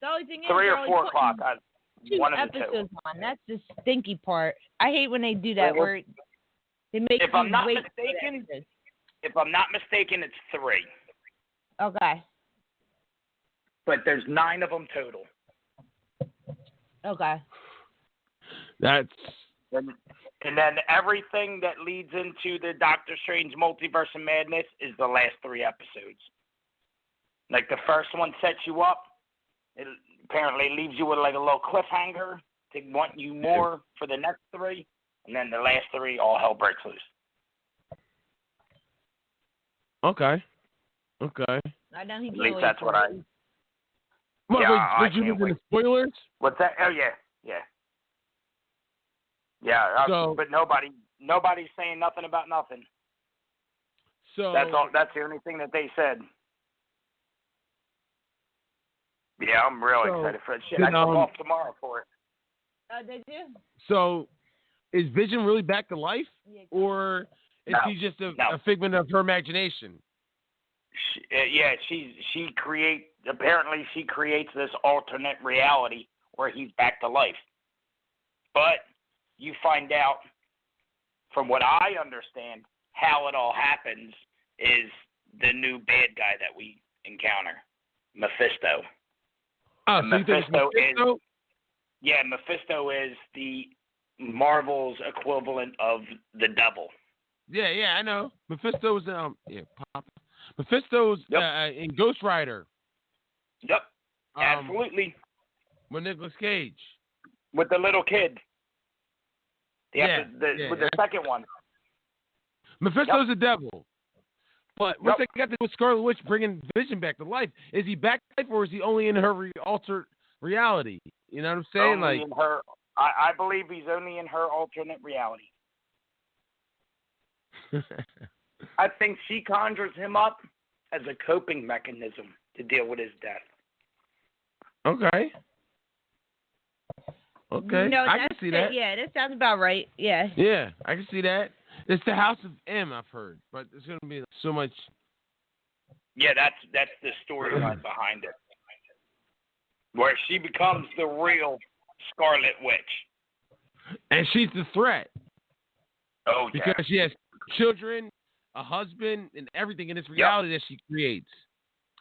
The only thing is 3 or 4 o'clock. One of the episodes on. That's the stinky part. I hate when they do that where they make if I'm not wait mistaken, it's 3. Okay. But there's 9 of them total. Okay. That's and then everything that leads into the Doctor Strange Multiverse of Madness is the last 3 episodes. Like the first one sets you up. It apparently leaves you with like a little cliffhanger to want you more for the next 3. And then the last 3, all hell breaks loose. Okay. I know he At least that's what I... What, yeah, did you listen to spoilers? What's that? Oh, yeah. Yeah, So, but nobody Nobody's saying nothing about nothing. So That's all. That's the only thing that they said. Yeah, I'm really excited for it. Shit, I come off tomorrow for it. Did you? So, is Vision really back to life, or is he just a figment of her imagination? She creates this alternate reality where he's back to life. But you find out, from what I understand, how it all happens is the new bad guy that we encounter, Mephisto. Oh, so you think it's Mephisto? Mephisto is the Marvel's equivalent of the devil. Yeah, I know. Mephisto's Mephisto's in Ghost Rider. Yep, absolutely. With Nicolas Cage. With the little kid. With the second one. Mephisto's the devil. But what's that got to do with Scarlet Witch bringing Vision back to life? Is he back to life, or is he only in her altered reality? You know what I'm saying? Only in her. I believe he's only in her alternate reality. I think she conjures him up as a coping mechanism to deal with his death. Okay. No, I can see that. Yeah, that sounds about right. Yeah. Yeah, I can see that. It's the House of M, I've heard, but there's going to be so much. Yeah, that's the storyline behind it, where she becomes the real Scarlet Witch, and she's the threat. Oh, yeah. Because she has children, a husband, and everything in this reality that she creates.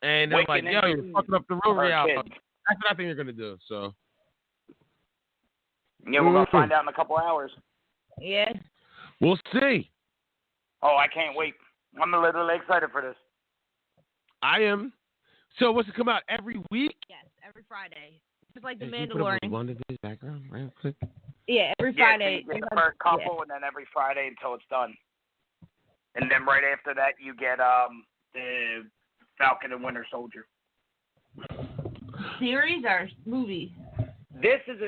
And they're like, yo, you're fucking up the real reality. That's what I think you're going to do. So. Yeah, we're going to find out in a couple hours. Yeah. We'll see. Oh, I can't wait. I'm a little excited for this. I am. So what's it come out every week? Yes, every Friday. Just like The Mandalorian. WandaVision background, right? Quick. Yeah, every Friday. So you get the first couple, and then every Friday until it's done. And then right after that, you get the Falcon and Winter Soldier. Series or movie? This is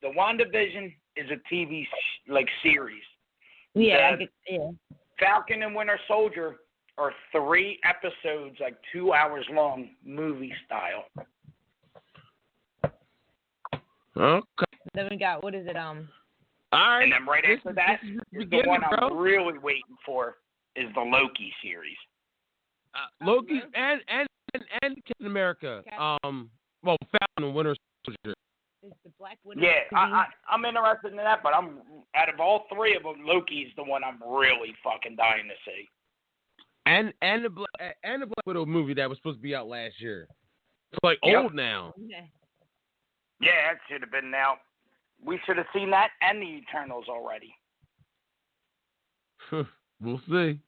the WandaVision is a TV series. Yeah, Falcon and Winter Soldier are 3 episodes, 2 hours long, movie style. Okay. Then we got, what is it? All right. And then right after that is the one I'm really waiting for, is the Loki series. Loki and Captain America. Falcon and Winter Soldier. Is the Black Widow? Yeah, I'm interested in that, but I'm out of all 3 of them, Loki's the one I'm really fucking dying to see. And the Black Widow movie that was supposed to be out last year. It's old now. Okay. Yeah, it should have been out. We should have seen that and the Eternals already. We'll see.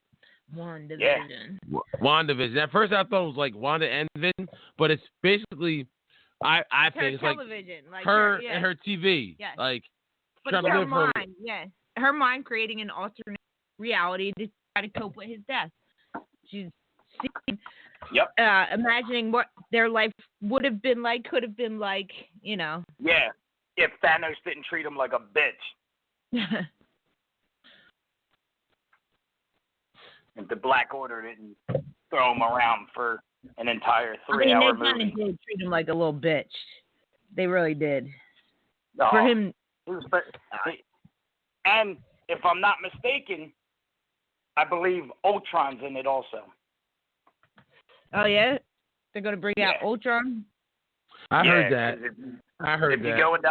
WandaVision. Yeah. WandaVision. At first I thought it was Wanda and Vision, but it's basically I think it's television, her and her TV. Yes. But it's her mind, her mind creating an alternate reality to try to cope with his death. She's seeing, imagining what their life would have been like, could have been like, Yeah, if Thanos didn't treat him like a bitch. If the Black Order didn't throw him around for an entire 3-hour movie. They kind of did treat him like a little bitch. They really did. No, for him. And if I'm not mistaken, I believe Ultron's in it also. Oh, yeah? They're going to bring out Ultron? I heard that. If you go into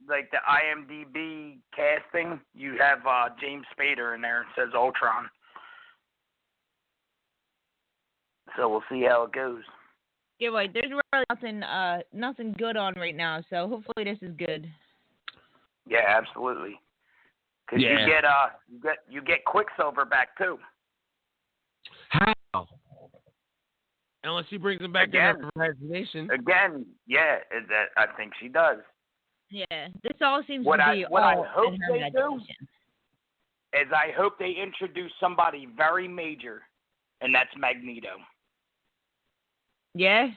the IMDb casting, you have James Spader in there. It says Ultron. So we'll see how it goes. Yeah, wait. There's really nothing good on right now. So hopefully this is good. Yeah, absolutely. Because you get Quicksilver back too. How? Unless she brings him back in her imagination. Again, I think she does. Yeah, this all seems to be what all I hope in her they imagination. Do is I hope they introduce somebody very major, and that's Magneto. Yeah?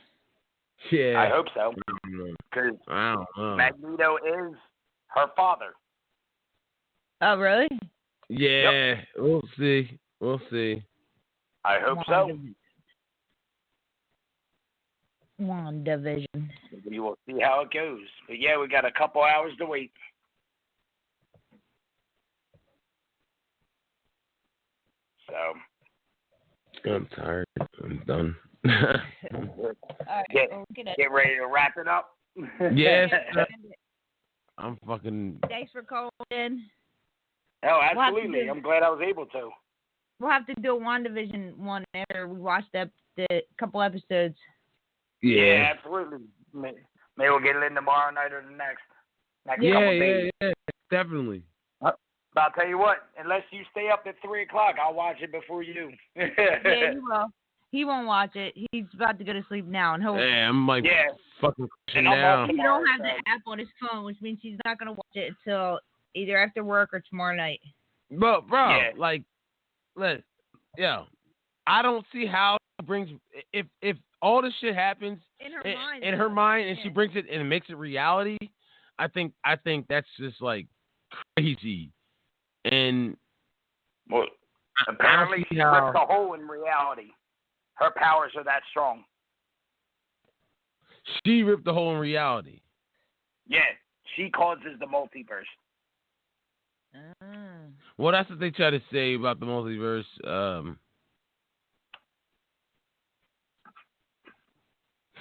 Yeah. I hope so. Because Magneto is her father. Oh, really? Yeah, we'll see. We'll see. I hope so. WandaVision. We will see how it goes. But yeah, we got a couple hours to wait. So. I'm tired. I'm done. All right, get ready to wrap it up. Yes. I'm fucking. Thanks for calling in. Oh, absolutely. I'm glad I was able to. We'll have to do a WandaVision one after we watch the couple episodes. Yeah, absolutely. Maybe we'll get it in tomorrow night or the next couple days. Yeah, definitely. But I'll tell you what, unless you stay up at 3 o'clock, I'll watch it before you. Yeah, you will. He won't watch it. He's about to go to sleep now, and he'll. Yeah, I'm like fucking and now. He don't have the app on his phone, which means he's not gonna watch it until either after work or tomorrow night. But bro, I don't see how it brings if all this shit happens in her mind, and she brings it and it makes it reality. I think that's just like crazy. And well, apparently she ripped a hole in reality. Her powers are that strong. She ripped the hole in reality. Yeah, she causes the multiverse. Well, that's what they try to say about the multiverse.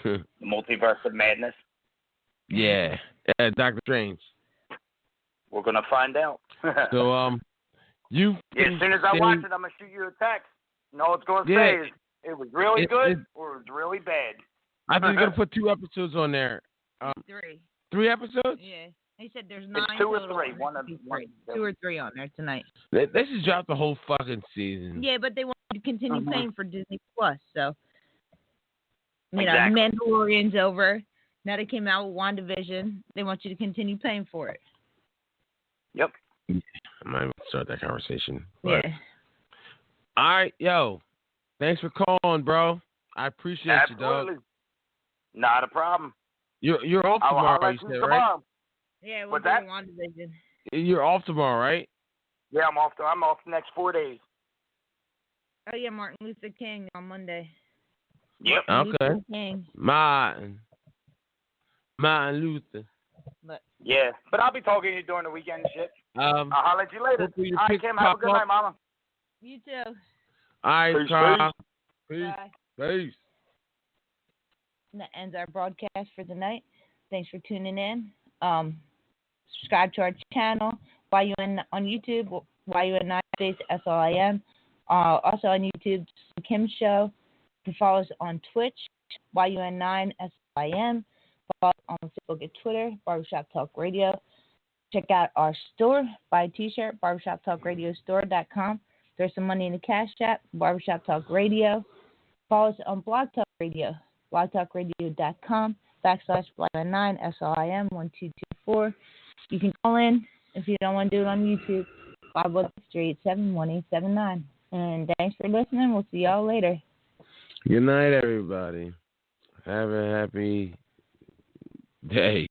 The multiverse of madness. Yeah, Doctor Strange. We're gonna find out. So, as soon as I watch it, I'm gonna shoot you a text. And all it's gonna say is it was really good or it was really bad. I think they're gonna put 2 episodes on there. 3. 3 episodes? Yeah. He said there's 9 it's 2 or total. 3. One, 2 or 3 on there tonight. They should drop the whole fucking season. Yeah, but they want to continue paying for Disney Plus, so you know, exactly. Mandalorian's over. Now they came out with WandaVision. They want you to continue paying for it. Yep. I might start that conversation. Yeah. All right, yo. Thanks for calling, bro. I appreciate you, dog. Not a problem. You're off tomorrow, you said, right? Yeah, we'll do WandaVision. You're off tomorrow, right? Yeah, I'm off the next 4 days. Oh yeah, Martin Luther King on Monday. Yep. Okay. King. Martin Luther. But I'll be talking to you during the weekend and shit. I'll holler at you later. All right, Kim, have a good night, Mama. You too. All right, Carl. Peace. Bye. Peace. And that ends our broadcast for the night. Thanks for tuning in. Subscribe to our channel, YUN on YouTube, YUN9 SLIM. Also on YouTube, The Kim Show. You can follow us on Twitch, YUN9 SLIM. Follow us on Facebook and Twitter, Barbershop Talk Radio. Check out our store, buy a t-shirt, barbershoptalkradiostore.com. There's some money in the Cash App, Barbershop Talk Radio. Follow us on Blog Talk Radio, blogtalkradio.com/YUN9 SLIM 1224. You can call in if you don't want to do it on YouTube, 513-887-1879. And thanks for listening. We'll see y'all later. Good night, everybody. Have a happy day.